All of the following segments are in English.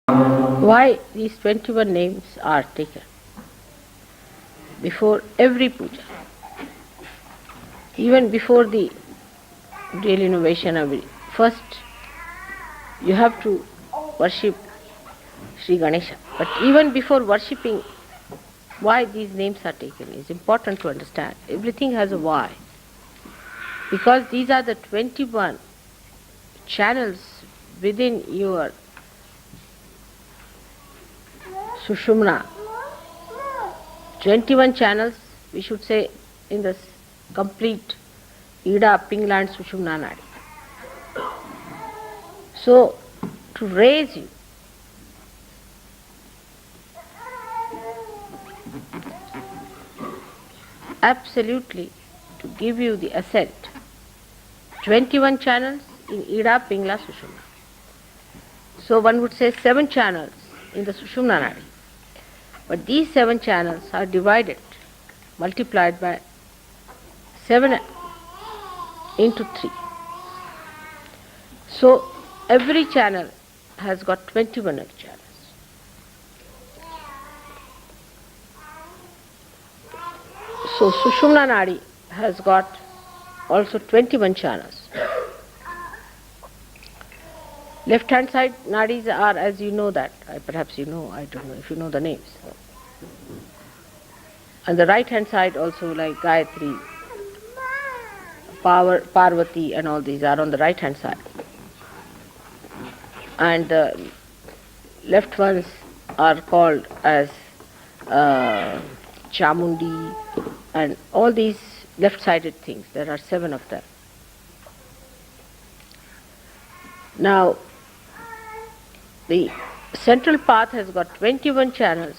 Why these 21 names are taken before every puja, even before the re-renovation. First, you have to worship Shri Ganesha. But even before worshipping, why these names are taken is important to understand. Everything has a why. Because these are the 21 channels within your Sushumna. 21 channels, we should say, in the complete Ida, Pingala and Sushumna nadi. So, to raise you, absolutely to give you the ascent, 21 channels in Ida, Pingala, Sushumna. So one would say 7 channels in the Sushumna nadi. But these 7 channels are divided, multiplied by 7 into 3. So every channel has got 21 channels. So Sushumna nadi has got also 21 channels. Left hand side nadis are, as you know that, perhaps you know, I don't know if you know the names. And the right hand side also, like Gayatri, Parvati and all these are on the right hand side. And the left ones are called as Chamundi and all these left-sided things. There are 7 of them. Now, the central path has got 21 channels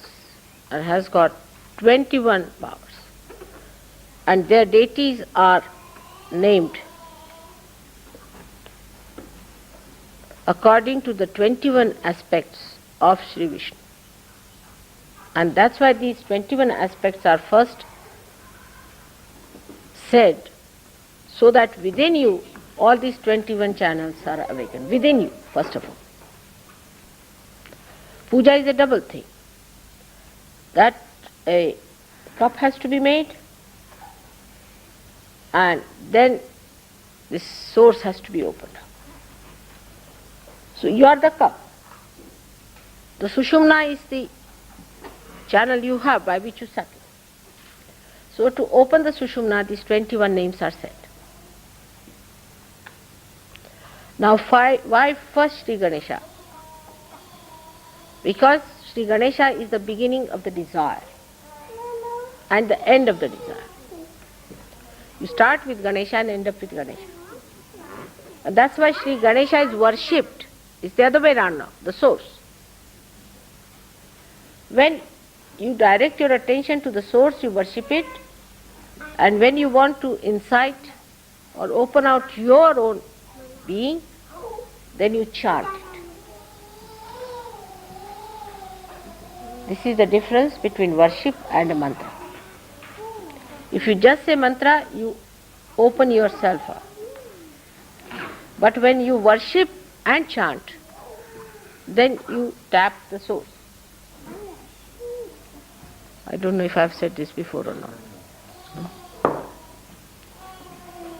and has got 21 powers. And their deities are named according to the 21 aspects of Shri Vishnu. And that's why these 21 aspects are first said, so that within you all these 21 channels are awakened. Within you, first of all. Puja is a double thing. That a cup has to be made, and then this source has to be opened up. So you are the cup. The Sushumna is the channel you have by which you suck. So to open the Sushumna, these 21 names are said. Now why first Shri Ganesha? Because Shri Ganesha is the beginning of the desire and the end of the desire. You start with Ganesha and end up with Ganesha. And that's why Shri Ganesha is worshipped. It's the other way around now, the source. When you direct your attention to the source, you worship it. And when you want to incite or open out your own being, then you chant it. This is the difference between worship and a mantra. If you just say mantra, you open yourself up. But when you worship and chant, then you tap the source. I don't know if I've said this before or not.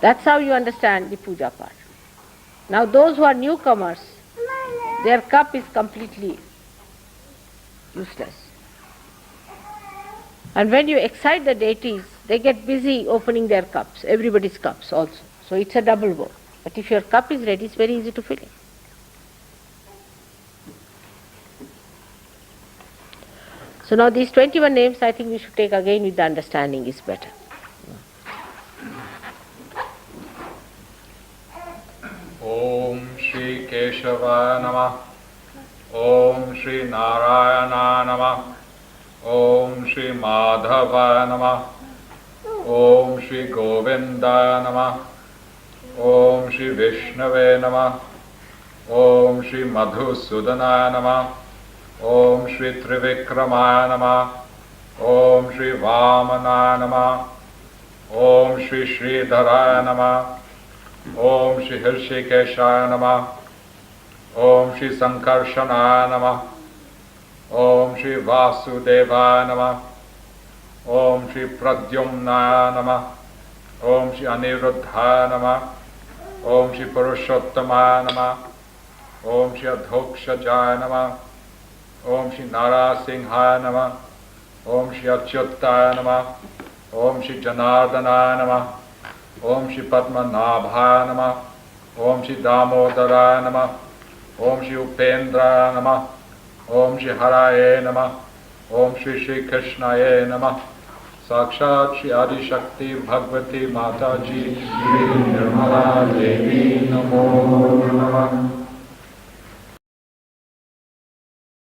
That's how you understand the puja part. Now those who are newcomers, their cup is completely useless. And when you excite the deities, they get busy opening their cups, everybody's cups also. So it's a double work. But if your cup is ready, it's very easy to fill it. So now these 21 names, I think we should take again with the understanding is better. Om Shri Keshava Namah. Om Shri Narayana Namah. Om Shri Madhava Namah. Om Shri Govinda Namah. Om Shri Vishnave Namah. Om Shri Madhusudana Namah. Om Shri Trivikramaya Namah. Om Shri Vamana Namah. Om Shri Sridharaya Namah. Om Shri Hirshikeshaya Namah. Om Shri Sankarshana Namah. Om Shri Vasudeva Namah. Om Shri Pradyumna Namah. Om Shri Aniruddha Namah. Om Shri Purushottama Namah. Om Shri Adhokshaja Namah. Om Shri Narasingha Namah. Om Shri Achyutta Namah. Om Shri Janardana Namah. Om Shri Padmanabha Namah. Om Shri Damodara Namah. Om Shri Upendra Namah. Om Shri Haraye Namah. Om Shri Shri Krishnaye Namah. Sakshat Shri Adi Shakti Bhagavati Mataji Shri Nirmala Devi Namo Namah.